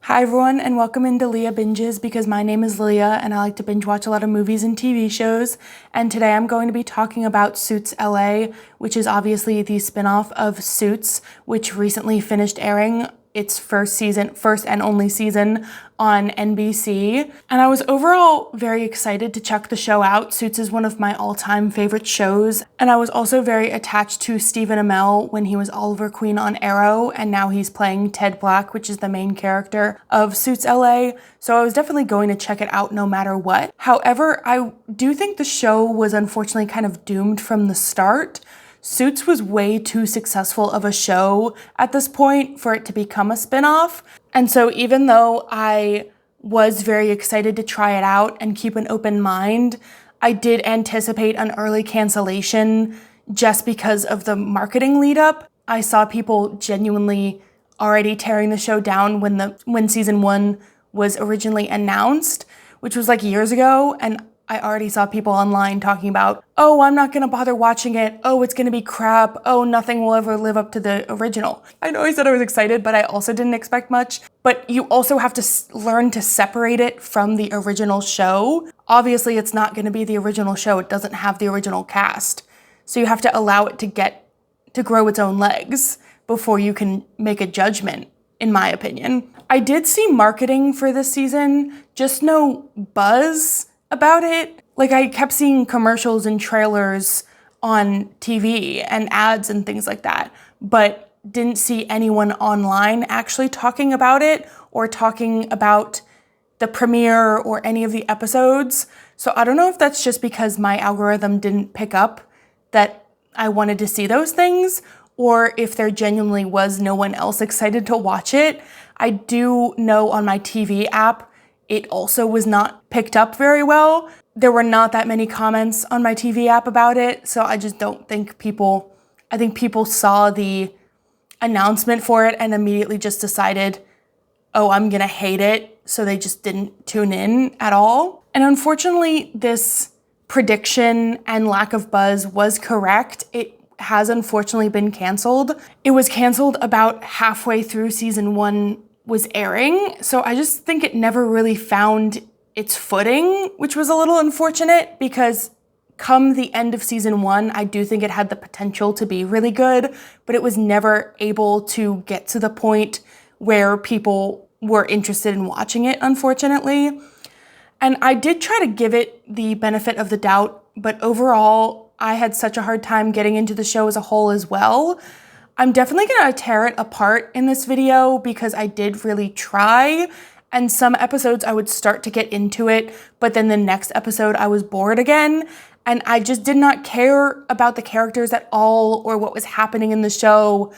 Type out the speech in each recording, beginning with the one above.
Hi everyone, and welcome into Leah Binges because my name is Leah and I like to binge watch a lot of movies and TV shows. And today I'm going to be talking about Suits LA, which is obviously the spin-off of Suits, which recently finished airing its first and only season on NBC. And I was overall very excited to check the show out. Suits is one of my all-time favorite shows. And I was also very attached to Stephen Amell when he was Oliver Queen on Arrow, and now he's playing Ted Black, which is the main character of Suits LA. So I was definitely going to check it out no matter what. However, I do think the show was unfortunately kind of doomed from the start. Suits was way too successful of a show at this point for it to become a spin-off. And so even though I was very excited to try it out and keep an open mind, I did anticipate an early cancellation just because of the marketing lead up. I saw people genuinely already tearing the show down when season 1 was originally announced, which was like years ago, and I already saw people online talking about, oh, I'm not gonna bother watching it. Oh, it's gonna be crap. Oh, nothing will ever live up to the original. I know I said I was excited, but I also didn't expect much. But you also have to learn to separate it from the original show. Obviously, it's not gonna be the original show. It doesn't have the original cast. So you have to allow it to grow its own legs before you can make a judgment, in my opinion. I did see marketing for this season, just no buzz about it. Like, I kept seeing commercials and trailers on TV and ads and things like that, but didn't see anyone online actually talking about it or talking about the premiere or any of the episodes. So I don't know if that's just because my algorithm didn't pick up that I wanted to see those things, or if there genuinely was no one else excited to watch it. I do know on my TV app, it also was not picked up very well. There were not that many comments on my TV app about it, so I just don't think I think people saw the announcement for it and immediately just decided, oh, I'm gonna hate it, so they just didn't tune in at all. And unfortunately, this prediction and lack of buzz was correct. It has unfortunately been canceled. It was canceled about halfway through season 1 was airing, so I just think it never really found its footing, which was a little unfortunate because come the end of season 1, I do think it had the potential to be really good, but it was never able to get to the point where people were interested in watching it, unfortunately. And I did try to give it the benefit of the doubt, but overall, I had such a hard time getting into the show as a whole as well. I'm definitely gonna tear it apart in this video because I did really try, and some episodes I would start to get into it, but then the next episode I was bored again, and I just did not care about the characters at all or what was happening in the show.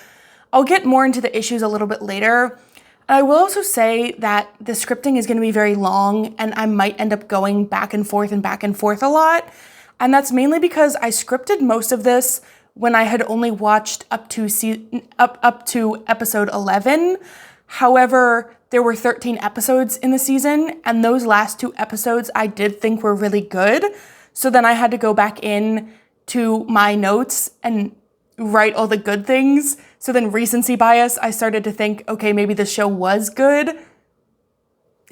I'll get more into the issues a little bit later. I will also say that the scripting is gonna be very long, and I might end up going back and forth a lot. And that's mainly because I scripted most of this when I had only watched up to episode 11. However, there were 13 episodes in the season, and those last 2 episodes I did think were really good. So then I had to go back in to my notes and write all the good things. So then recency bias, I started to think, okay, maybe the show was good.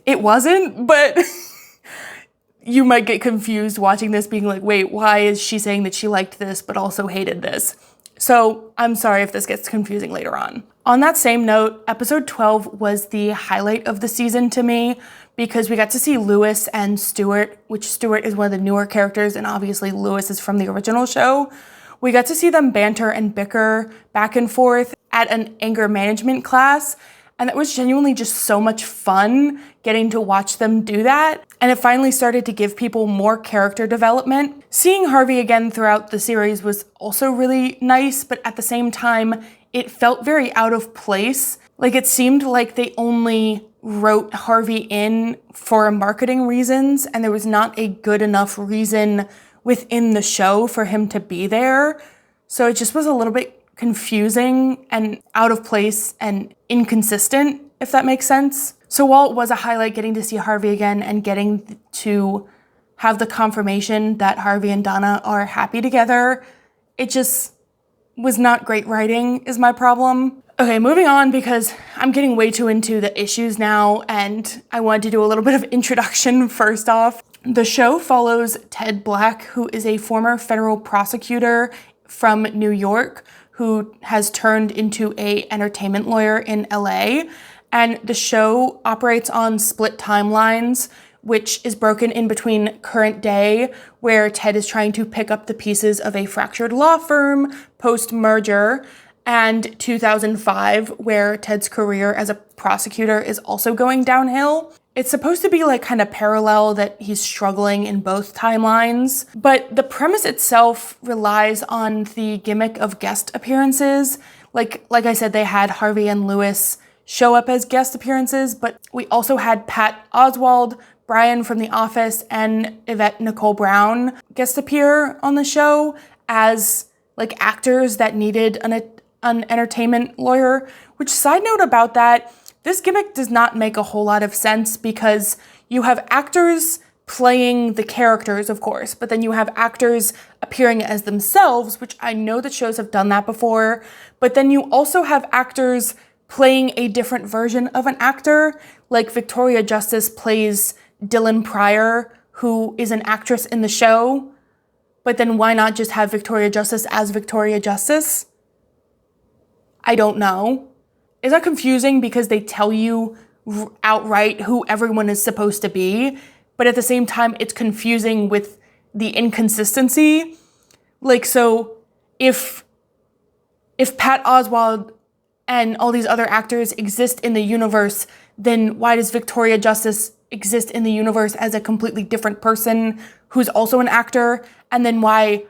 It wasn't, but you might get confused watching this being like, wait, why is she saying that she liked this but also hated this? So I'm sorry if this gets confusing later on. On that same note, episode 12 was the highlight of the season to me because we got to see Lewis and Stuart, which Stuart is one of the newer characters and obviously Lewis is from the original show. We got to see them banter and bicker back and forth at an anger management class, and that was genuinely just so much fun getting to watch them do that. And it finally started to give people more character development. Seeing Harvey again throughout the series was also really nice, but at the same time, it felt very out of place. Like, it seemed like they only wrote Harvey in for marketing reasons, and there was not a good enough reason within the show for him to be there. So it just was a little bit confusing and out of place and inconsistent, if that makes sense. So while it was a highlight getting to see Harvey again and getting to have the confirmation that Harvey and Donna are happy together, it just was not great writing is my problem. Okay, moving on because I'm getting way too into the issues now and I wanted to do a little bit of introduction first off. The show follows Ted Black, who is a former federal prosecutor from New York who has turned into an entertainment lawyer in LA. And the show operates on split timelines, which is broken in between current day, where Ted is trying to pick up the pieces of a fractured law firm post-merger, and 2005, where Ted's career as a prosecutor is also going downhill. It's supposed to be like kind of parallel, that he's struggling in both timelines, but the premise itself relies on the gimmick of guest appearances. Like I said, they had Harvey and Lewis show up as guest appearances, but we also had Pat Oswalt, Brian from The Office, and Yvette Nicole Brown guest appear on the show as like actors that needed an entertainment lawyer, which, side note about that, this gimmick does not make a whole lot of sense because you have actors playing the characters, of course, but then you have actors appearing as themselves, which I know that shows have done that before, but then you also have actors playing a different version of an actor, like Victoria Justice plays Dylan Pryor, who is an actress in the show, but then why not just have Victoria Justice as Victoria Justice? I don't know. Is that confusing because they tell you outright who everyone is supposed to be, but at the same time, it's confusing with the inconsistency? Like, so if Pat Oswalt and all these other actors exist in the universe, then why does Victoria Justice exist in the universe as a completely different person who's also an actor? And then why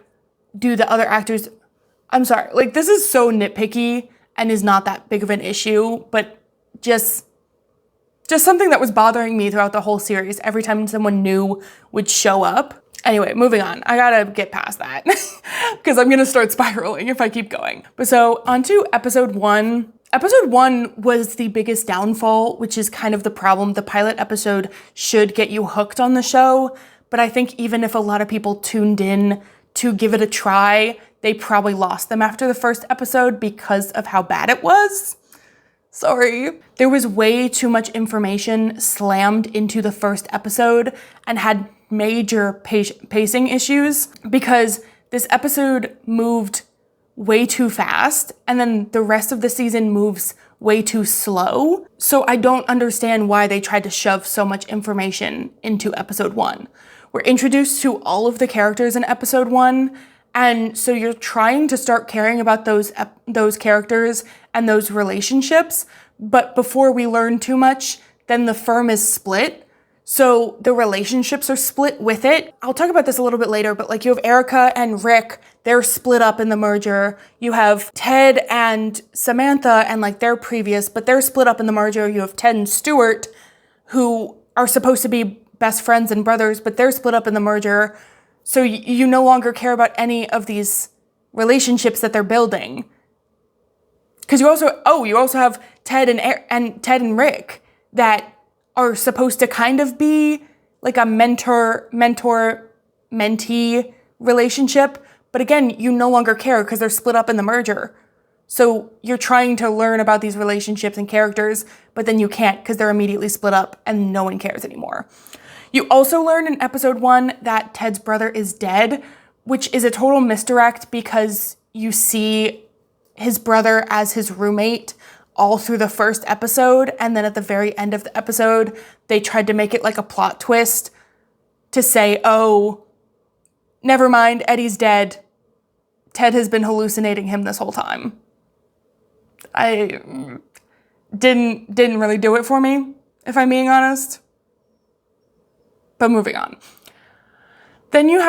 do the other actors... I'm sorry, like, this is so nitpicky and is not that big of an issue, but just something that was bothering me throughout the whole series. Every time someone new would show up. Anyway, moving on. I gotta get past that because I'm gonna start spiraling if I keep going. But so on to episode 1. Episode 1 was the biggest downfall, which is kind of the problem. The pilot episode should get you hooked on the show, but I think even if a lot of people tuned in to give it a try, they probably lost them after the first episode because of how bad it was. Sorry. There was way too much information slammed into the first episode and had major pacing issues because this episode moved way too fast and then the rest of the season moves way too slow. So I don't understand why they tried to shove so much information into episode 1. We're introduced to all of the characters in episode 1, and so you're trying to start caring about those characters and those relationships, but before we learn too much, then the firm is split. So the relationships are split with it. I'll talk about this a little bit later, but like you have Erica and Rick, they're split up in the merger. You have Ted and Samantha and like their previous, but they're split up in the merger. You have Ted and Stuart, who are supposed to be best friends and brothers, but they're split up in the merger. So you no longer care about any of these relationships that they're building. Because you also have Ted and Rick that are supposed to kind of be like a mentor-mentee relationship. But again, you no longer care because they're split up in the merger. So you're trying to learn about these relationships and characters, but then you can't because they're immediately split up and no one cares anymore. You also learn in episode 1 that Ted's brother is dead, which is a total misdirect because you see his brother as his roommate all through the first episode, and then at the very end of the episode, they tried to make it like a plot twist to say, oh, never mind, Eddie's dead. Ted has been hallucinating him this whole time. I didn't really do it for me, if I'm being honest. But moving on. Then you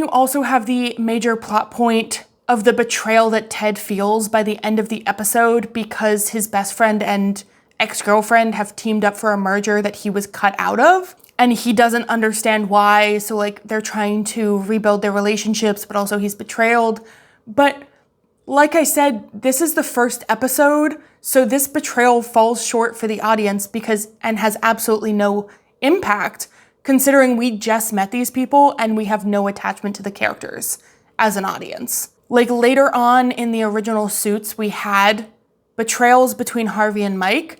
also have the major plot point of the betrayal that Ted feels by the end of the episode because his best friend and ex-girlfriend have teamed up for a merger that he was cut out of. And he doesn't understand why, so like they're trying to rebuild their relationships, but also he's betrayed. But like I said, this is the first episode, so this betrayal falls short for the audience and has absolutely no impact, considering we just met these people and we have no attachment to the characters as an audience. Like later on in the original Suits, we had betrayals between Harvey and Mike,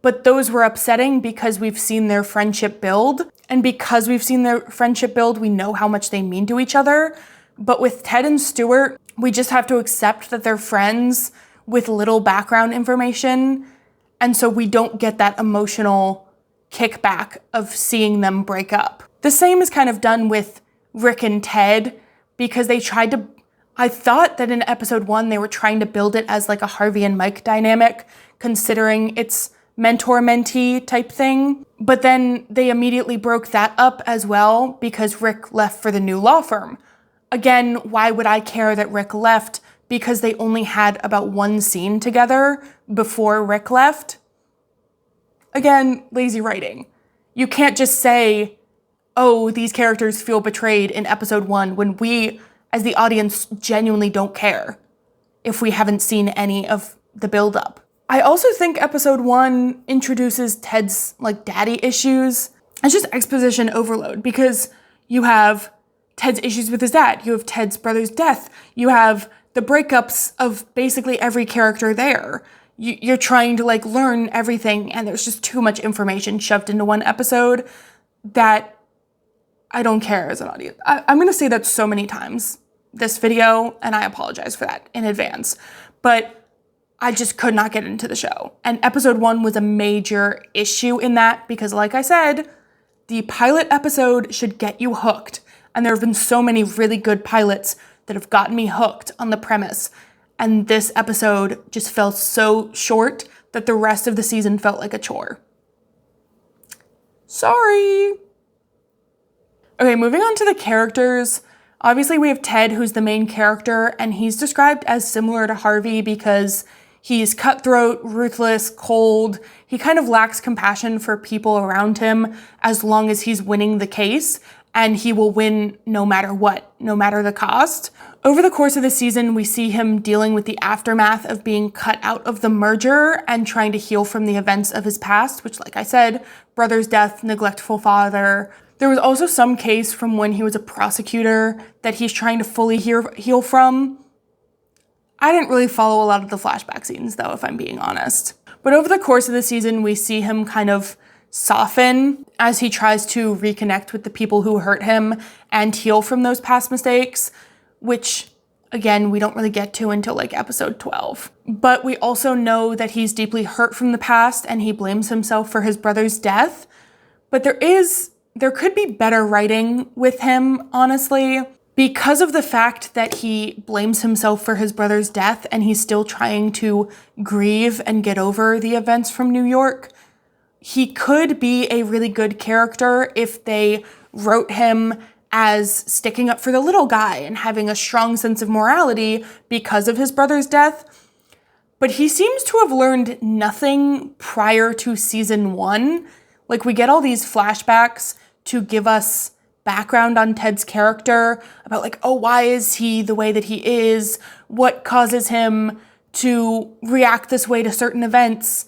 but those were upsetting because we've seen their friendship build. And because we've seen their friendship build, we know how much they mean to each other. But with Ted and Stuart, we just have to accept that they're friends with little background information. And so we don't get that emotional kickback of seeing them break up. The same is kind of done with Rick and Ted, because they tried to, I thought that in episode 1, they were trying to build it as like a Harvey and Mike dynamic, considering it's mentor-mentee type thing. But then they immediately broke that up as well because Rick left for the new law firm. Again, why would I care that Rick left? Because they only had about one scene together before Rick left. Again, lazy writing. You can't just say, oh, these characters feel betrayed in episode 1 when we, as the audience, genuinely don't care if we haven't seen any of the build-up. I also think episode 1 introduces Ted's daddy issues. It's just exposition overload because you have Ted's issues with his dad, you have Ted's brother's death, you have the breakups of basically every character there. You're trying to learn everything, and there's just too much information shoved into one episode that I don't care as an audience. I'm gonna say that so many times this video, and I apologize for that in advance, but I just could not get into the show. And episode 1 was a major issue in that because, like I said, the pilot episode should get you hooked. And there have been so many really good pilots that have gotten me hooked on the premise. And this episode just felt so short that the rest of the season felt like a chore. Sorry. Okay, moving on to the characters. Obviously, we have Ted, who's the main character, and he's described as similar to Harvey because he's cutthroat, ruthless, cold. He kind of lacks compassion for people around him as long as he's winning the case, and he will win no matter what, no matter the cost. Over the course of the season, we see him dealing with the aftermath of being cut out of the merger and trying to heal from the events of his past, which, like I said, brother's death, neglectful father. There was also some case from when he was a prosecutor that he's trying to fully heal from. I didn't really follow a lot of the flashback scenes, though, if I'm being honest. But over the course of the season, we see him kind of soften as he tries to reconnect with the people who hurt him and heal from those past mistakes, which, again, we don't really get to until episode 12. But we also know that he's deeply hurt from the past and he blames himself for his brother's death. But there could be better writing with him, honestly. Because of the fact that he blames himself for his brother's death and he's still trying to grieve and get over the events from New York, he could be a really good character if they wrote him as sticking up for the little guy and having a strong sense of morality because of his brother's death. But he seems to have learned nothing prior to season 1. We get all these flashbacks to give us background on Ted's character about why is he the way that he is? What causes him to react this way to certain events?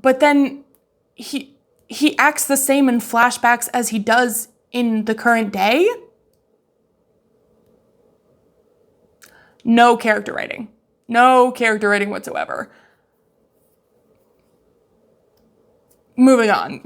But then he acts the same in flashbacks as he does in the current day. No character writing. No character writing whatsoever. Moving on.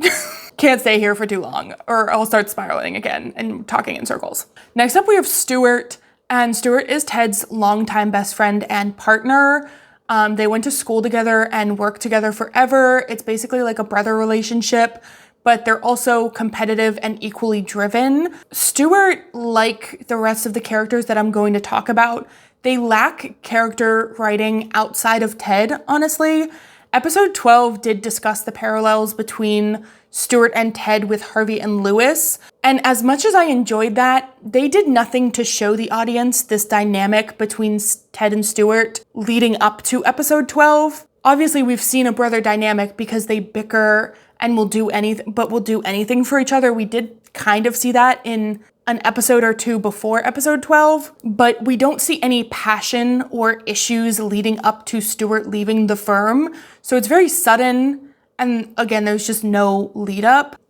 Can't stay here for too long, or I'll start spiraling again and talking in circles. Next up, we have Stuart, and Stuart is Ted's longtime best friend and partner. They went to school together and worked together forever. It's basically like a brother relationship, but they're also competitive and equally driven. Stuart, like the rest of the characters that I'm going to talk about, they lack character writing outside of Ted, honestly. Episode 12 did discuss the parallels between Stuart and Ted with Harvey and Lewis. And as much as I enjoyed that, they did nothing to show the audience this dynamic between Ted and Stuart leading up to episode 12. Obviously, we've seen a brother dynamic because they bicker and will do anything for each other. We did kind of see that in an episode or two before episode 12, but we don't see any passion or issues leading up to Stuart leaving the firm. So it's very sudden. And again, there's just no lead up.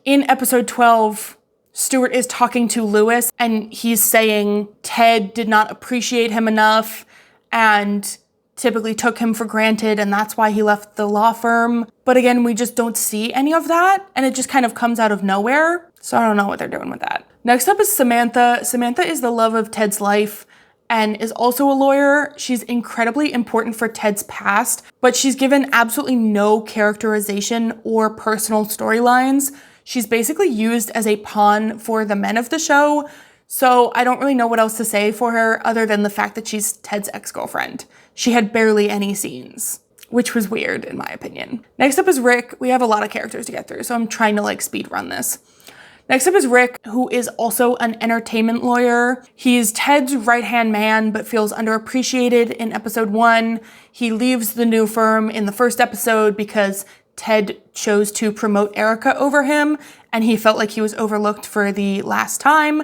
In episode 12, Stuart is talking to Lewis and he's saying Ted did not appreciate him enough and typically took him for granted and that's why he left the law firm. But again, we just don't see any of that and it just kind of comes out of nowhere. So I don't know what they're doing with that. Next up is Samantha. Samantha is the love of Ted's life and is also a lawyer. She's incredibly important for Ted's past, but she's given absolutely no characterization or personal storylines. She's basically used as a pawn for the men of the show. So I don't really know what else to say for her other than the fact that she's Ted's ex-girlfriend. She had barely any scenes, which was weird in my opinion. Next up is Rick. We have a lot of characters to get through, so I'm trying to speed run this. Next up is Rick, who is also an entertainment lawyer. He's Ted's right-hand man, but feels underappreciated in episode 1. He leaves the new firm in the first episode because Ted chose to promote Erica over him, and he felt like he was overlooked for the last time.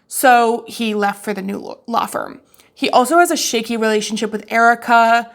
So he left for the new law firm. He also has a shaky relationship with Erica,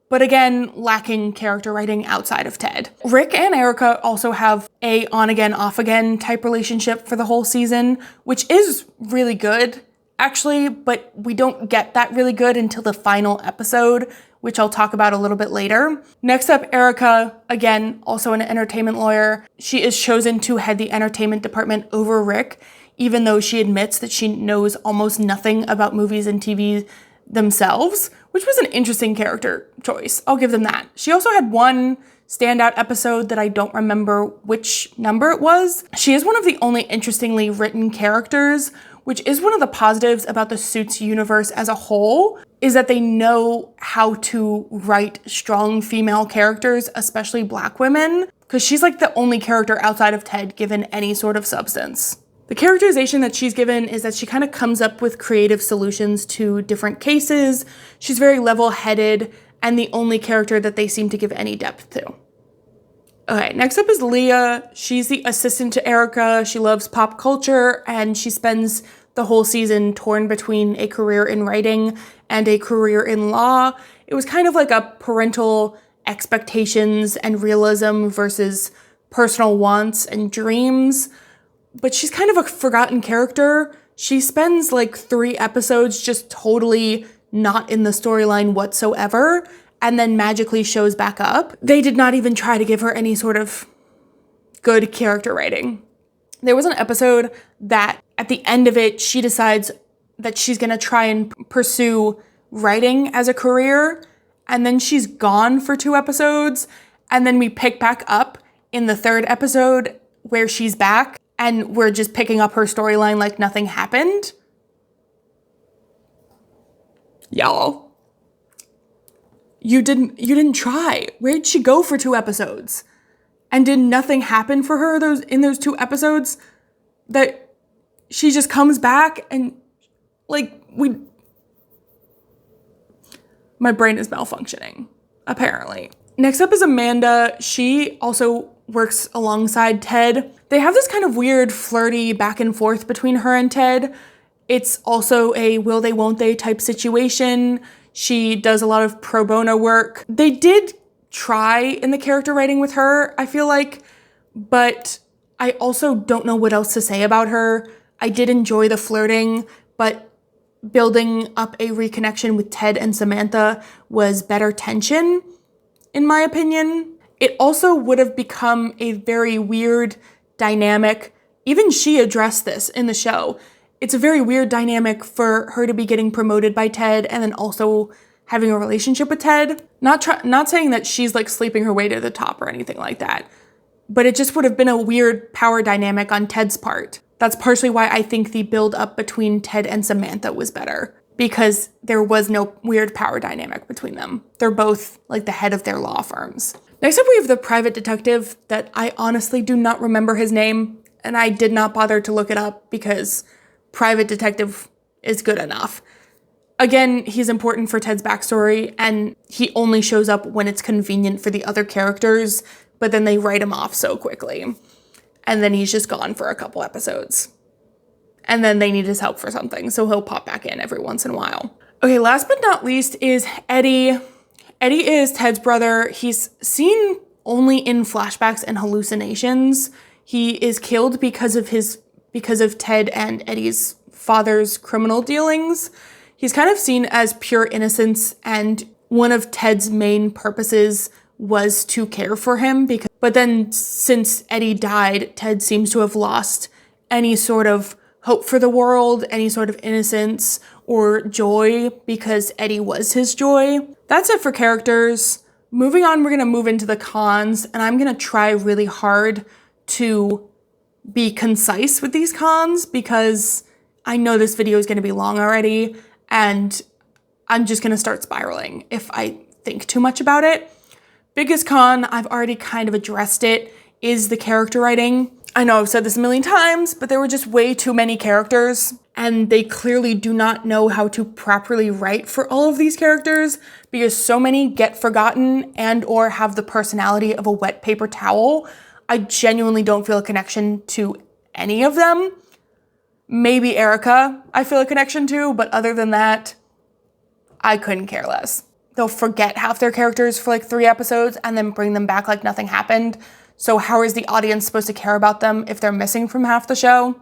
but again, lacking character writing outside of Ted. Rick and Erica also have a on-again, off-again type relationship for the whole season, which is really good, actually, but we don't get that really good until the final episode, which I'll talk about a little bit later. Next up, Erica, again, also an entertainment lawyer. She is chosen to head the entertainment department over Rick, even though she admits that she knows almost nothing about movies and TV themselves, which was an interesting character choice. I'll give them that. She also had one standout episode that I don't remember which number it was. She is one of the only interestingly written characters, which is one of the positives about the Suits universe as a whole, is that they know how to write strong female characters, especially Black women, because she's the only character outside of Ted given any sort of substance. The characterization that she's given is that she kind of comes up with creative solutions to different cases. She's very level-headed and the only character that they seem to give any depth to. Okay, next up is Leah. She's the assistant to Erica. She loves pop culture and she spends the whole season torn between a career in writing and a career in law. It was kind of like a parental expectations and realism versus personal wants and dreams. But she's kind of a forgotten character. She spends 3 episodes just totally not in the storyline whatsoever, and then magically shows back up. They did not even try to give her any sort of good character writing. There was an episode that at the end of it, she decides that she's gonna try and pursue writing as a career, and then she's gone for 2 episodes, and then we pick back up in the 3rd episode where she's back, and we're just picking up her storyline like nothing happened. Y'all, you didn't try. Where'd she go for 2 episodes? And did nothing happen for her in those 2 episodes? That she just comes back and my brain is malfunctioning, apparently. Next up is Amanda. She also works alongside Ted. They have this kind of weird flirty back and forth between her and Ted. It's also a will they won't they type situation. She does a lot of pro bono work. They did try in the character writing with her, I feel like, but I also don't know what else to say about her. I did enjoy the flirting, but building up a reconnection with Ted and Samantha was better tension, in my opinion. It also would have become a very weird dynamic. Even she addressed this in the show. It's a very weird dynamic for her to be getting promoted by Ted and then also having a relationship with Ted. Not saying that she's sleeping her way to the top or anything like that, but it just would have been a weird power dynamic on Ted's part. That's partially why I think the build up between Ted and Samantha was better, because there was no weird power dynamic between them. They're both the head of their law firms. Next up, we have the private detective that I honestly do not remember his name, and I did not bother to look it up because private detective is good enough. Again, he's important for Ted's backstory, and he only shows up when it's convenient for the other characters, but then they write him off so quickly. And then he's just gone for a couple episodes. And then they need his help for something, so he'll pop back in every once in a while. Okay, last but not least is Eddie. Eddie is Ted's brother. He's seen only in flashbacks and hallucinations. He is killed because of Ted and Eddie's father's criminal dealings. He's kind of seen as pure innocence, and one of Ted's main purposes was to care for him, but then since Eddie died, Ted seems to have lost any sort of hope for the world, any sort of innocence or joy, because Eddie was his joy. That's it for characters. Moving on, we're gonna move into the cons, and I'm gonna try really hard to be concise with these cons because I know this video is gonna be long already, and I'm just gonna start spiraling if I think too much about it. Biggest con, I've already kind of addressed it, is the character writing. I know I've said this a million times, but there were just way too many characters, and they clearly do not know how to properly write for all of these characters because so many get forgotten and or have the personality of a wet paper towel. I genuinely don't feel a connection to any of them. Maybe Erica I feel a connection to, but other than that, I couldn't care less. They'll forget half their characters for like 3 episodes and then bring them back like nothing happened. So how is the audience supposed to care about them if they're missing from half the show?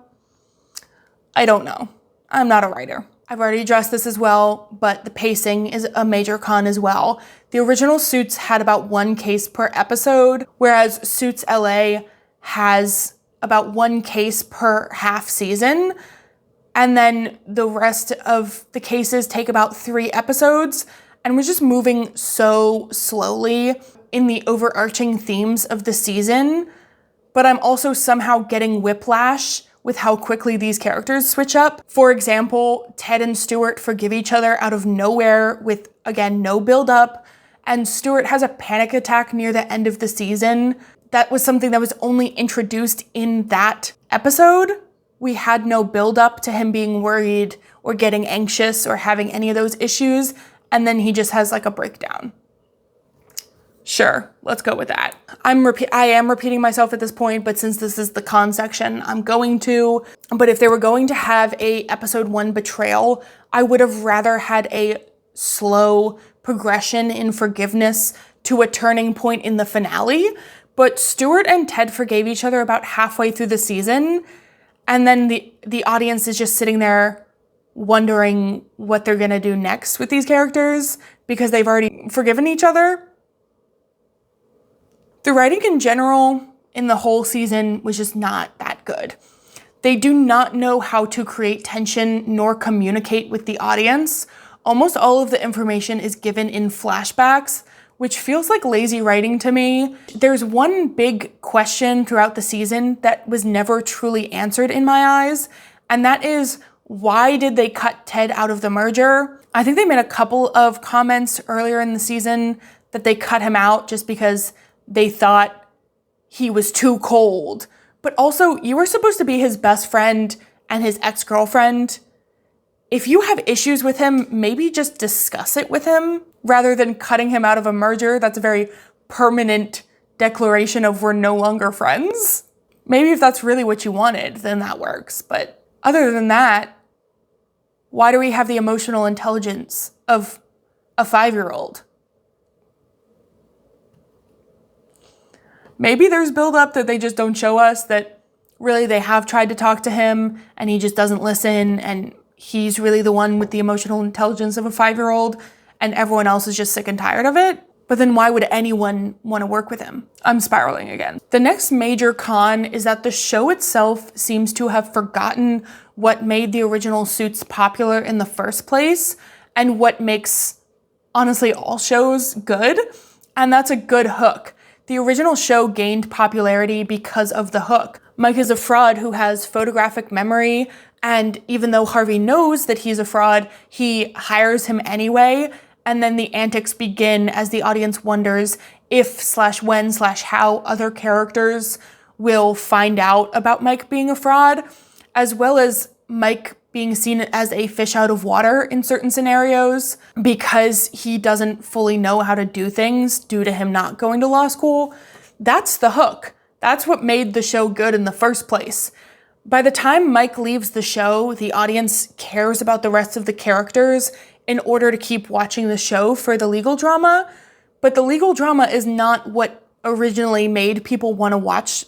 I don't know. I'm not a writer. I've already addressed this as well, but the pacing is a major con as well. The original Suits had about 1 case per episode, whereas Suits LA has about 1 case per half season. And then the rest of the cases take about 3 episodes, and we're just moving so slowly in the overarching themes of the season. But I'm also somehow getting whiplash with how quickly these characters switch up. For example, Ted and Stuart forgive each other out of nowhere with, again, no build up, and Stuart has a panic attack near the end of the season. That was something that was only introduced in that episode. We had no build up to him being worried or getting anxious or having any of those issues, and then he just has like a breakdown. Sure, let's go with that. I am repeating myself at this point, but since this is the con section, I'm going to. But if they were going to have a episode 1 betrayal, I would have rather had a slow progression in forgiveness to a turning point in the finale. But Stuart and Ted forgave each other about halfway through the season, and then the audience is just sitting there wondering what they're gonna do next with these characters because they've already forgiven each other. The writing in general in the whole season was just not that good. They do not know how to create tension nor communicate with the audience. Almost all of the information is given in flashbacks, which feels like lazy writing to me. There's one big question throughout the season that was never truly answered in my eyes, and that is, why did they cut Ted out of the merger? I think they made a couple of comments earlier in the season that they cut him out just because they thought he was too cold. But also, you were supposed to be his best friend and his ex-girlfriend. If you have issues with him, maybe just discuss it with him rather than cutting him out of a merger. That's a very permanent declaration of we're no longer friends. Maybe if that's really what you wanted, then that works. But other than that, why do we have the emotional intelligence of a 5-year-old? Maybe there's buildup that they just don't show us, that really they have tried to talk to him and he just doesn't listen, and he's really the one with the emotional intelligence of a 5-year-old and everyone else is just sick and tired of it. But then why would anyone want to work with him? I'm spiraling again. The next major con is that the show itself seems to have forgotten what made the original Suits popular in the first place and what makes, honestly, all shows good, and that's a good hook. The original show gained popularity because of the hook. Mike is a fraud who has photographic memory, and even though Harvey knows that he's a fraud, he hires him anyway, and then the antics begin as the audience wonders if/when/how other characters will find out about Mike being a fraud, as well as Mike being seen as a fish out of water in certain scenarios because he doesn't fully know how to do things due to him not going to law school. That's the hook. That's what made the show good in the first place. By the time Mike leaves the show, the audience cares about the rest of the characters in order to keep watching the show for the legal drama. But the legal drama is not what originally made people want to watch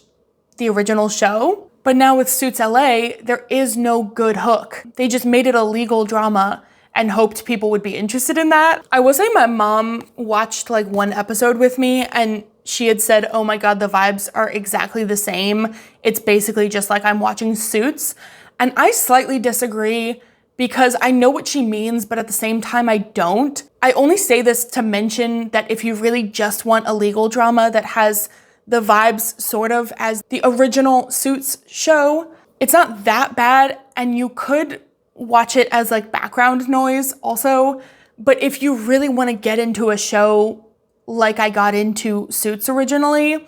the original show. But now with Suits LA, there is no good hook. They just made it a legal drama, and hoped people would be interested in that. I will say my mom watched like one episode with me and she had said, oh my God, the vibes are exactly the same. It's basically just like I'm watching Suits. And I slightly disagree because I know what she means, but at the same time, I don't. I only say this to mention that if you really just want a legal drama that has the vibes sort of as the original Suits show, it's not that bad, and you could watch it as like background noise also. But if you really want to get into a show like I got into Suits originally,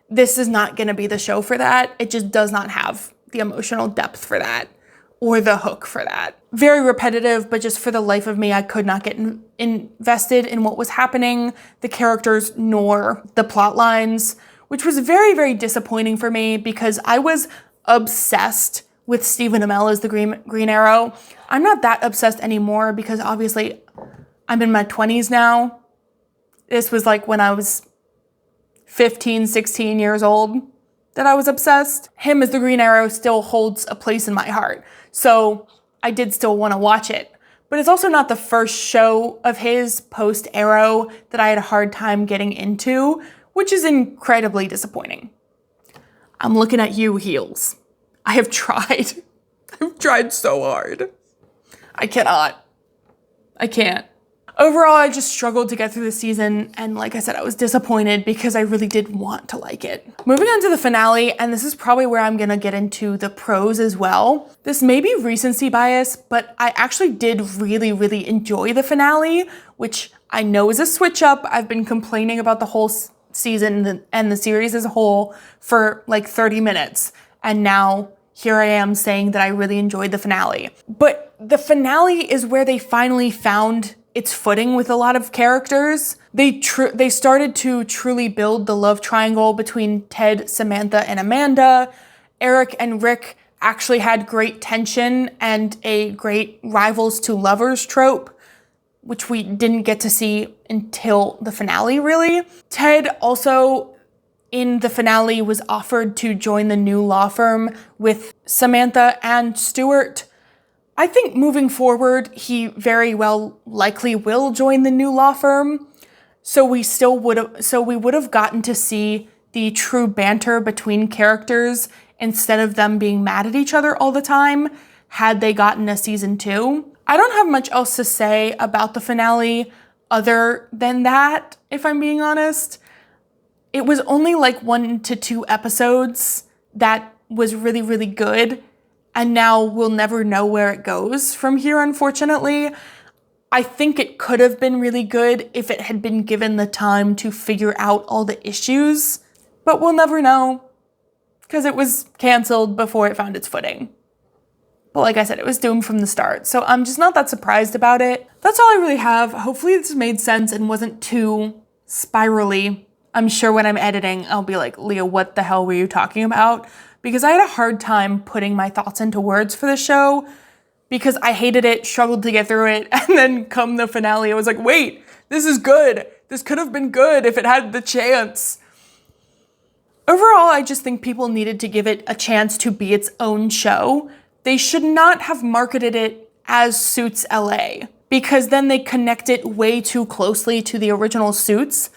this is not going to be the show for that. It just does not have the emotional depth for that or the hook for that. Very repetitive, but just for the life of me, I could not get invested in what was happening, the characters, nor the plot lines, which was very, very disappointing for me because I was obsessed with Stephen Amell as the Green Arrow. I'm not that obsessed anymore because obviously I'm in my 20s now. This was like when I was 15, 16 years old that I was obsessed. Him as the Green Arrow still holds a place in my heart. So I did still want to watch it. But it's also not the first show of his post-Arrow that I had a hard time getting into, which is incredibly disappointing. I'm looking at you, Heels. I have tried. I've tried so hard. I cannot. I can't. Overall, I just struggled to get through the season, and like I said, I was disappointed because I really did want to like it. Moving on to the finale, and this is probably where I'm gonna get into the pros as well. This may be recency bias, but I actually did really, really enjoy the finale, which I know is a switch up. I've been complaining about the whole season and the series as a whole for like 30 minutes, and now here I am saying that I really enjoyed the finale. But the finale is where they finally found its footing with a lot of characters. They started to truly build the love triangle between Ted, Samantha, and Amanda. Eric and Rick actually had great tension and a great rivals to lovers trope, which we didn't get to see until the finale, really. Ted also, in the finale, was offered to join the new law firm with Samantha and Stuart. I think moving forward, he very well likely will join the new law firm. So we would have gotten to see the true banter between characters instead of them being mad at each other all the time had they gotten a season 2. I don't have much else to say about the finale other than that, if I'm being honest. It was only like 1 to 2 episodes that was really, really good. And now we'll never know where it goes from here, unfortunately. I think it could have been really good if it had been given the time to figure out all the issues, but we'll never know because it was canceled before it found its footing. But like I said, it was doomed from the start, so I'm just not that surprised about it. That's all I really have. Hopefully this made sense and wasn't too spirally. I'm sure when I'm editing, I'll be like, Leah, what the hell were you talking about? Because I had a hard time putting my thoughts into words for the show because I hated it, struggled to get through it, and then come the finale, I was like, wait, this is good. This could have been good if it had the chance. Overall, I just think people needed to give it a chance to be its own show. They should not have marketed it as Suits LA because then they connect it way too closely to the original Suits,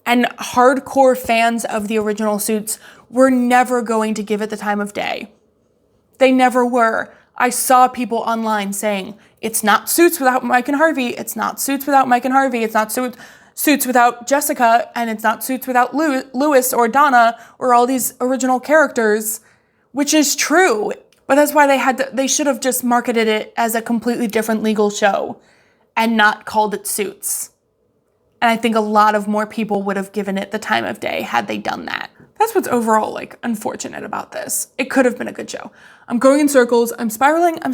and hardcore fans of the original Suits were never going to give it the time of day. They never were. I saw people online saying, it's not Suits without Mike and Harvey, it's not Suits without Mike and Harvey, it's not Suits without Jessica, and it's not Suits without Louis or Donna or all these original characters, which is true. But that's why they should have just marketed it as a completely different legal show and not called it Suits. And I think a lot of more people would have given it the time of day had they done that. That's what's overall unfortunate about this. It could have been a good show. I'm going in circles. I'm spiraling. I'm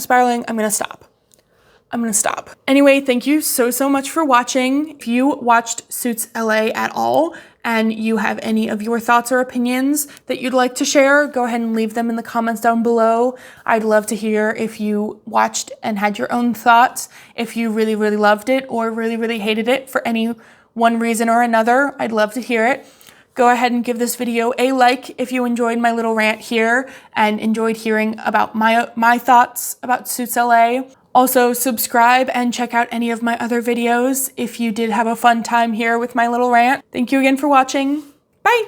gonna stop. Anyway, thank you so much for watching. If you watched Suits LA at all and you have any of your thoughts or opinions that you'd like to share, go ahead and leave them in the comments down below. I'd love to hear if you watched and had your own thoughts, if you really, really loved it or really, really hated it for any one reason or another. I'd love to hear it. Go ahead and give this video a like if you enjoyed my little rant here and enjoyed hearing about my thoughts about Suits LA. Also, subscribe and check out any of my other videos if you did have a fun time here with my little rant. Thank you again for watching. Bye!